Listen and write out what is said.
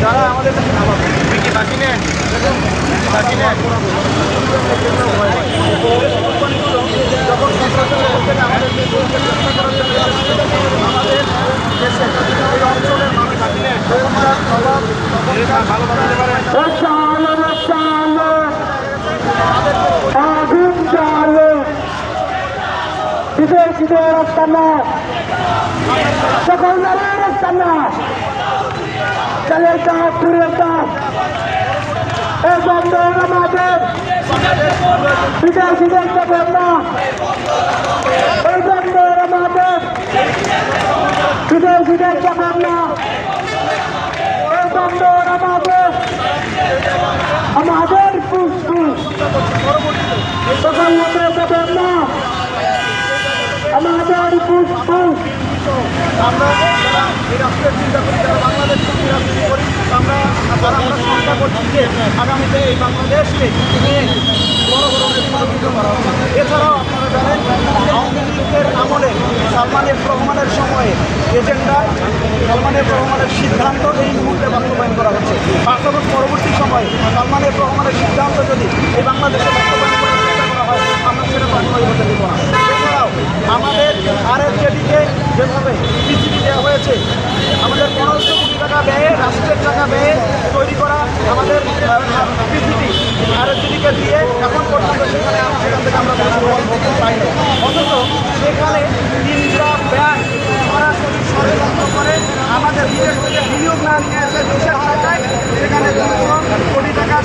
যারা আমাদের বাকি নেন যখন আমাদের দেশে এই অঞ্চলের মানুষ থাকিলেন ভালো বানাতে পারেন। বিদেশিদের রাস্তা না, সকল নারীর রাস্তা না, চালের কাজ ফুলের কাজ এই বন্ধ আমাদের বিদেশিদের চাপের না, এই বন্ধ আমাদের বিদেশিদের চাপের না, এই বন্ধ আমাদের ফুসফুস সকল লোকের চাপের না, আমাদের ফুসফুস। আমরা যারা এই রাষ্ট্রের চিন্তা করি, যারা বাংলাদেশকে রাজনীতি করি, আমরা চিন্তা করছি যে আগামীতে এই বাংলাদেশকে নিয়ে বড় বড় নেতৃত্ব করা হবে। এছাড়াও আপনারা জানেন আওয়ামী লীগের আমলে সালমান এফ রহমানের সময়ে এজেন্ডা সালমান এফ রহমানের সিদ্ধান্ত এই মুহূর্তে বাস্তবায়ন করা হচ্ছে। বাস্তবের পরবর্তী সময়ে সালমান এফ রহমানের সিদ্ধান্ত যদি এই বাংলাদেশে বাস্তবায়ন করার চেষ্টা করা হয়, আমরা সেটা বাস্তবায়ন হতে দেব না। এছাড়াও আমাদের আরএসজেডিকে যেভাবে পিছিয়ে দেওয়া হয়েছে, আমাদের 1500 কোটি টাকা ব্যয়ে, রাষ্ট্রের টাকা ব্যয়ে তৈরি করা আমাদের পিসিটি আরএসজেডিকে দিয়ে এখন পর্যন্ত সেখান থেকে আমরা পাই না। অথচ সেখানে ইন্দিরা ব্যাংক সরাসরি ষড়যন্ত্র করে আমাদের বিদেশ থেকে বিনিয়োগ না নিয়ে এসে দেশের টাকায় সেখানে 200 কোটি টাকা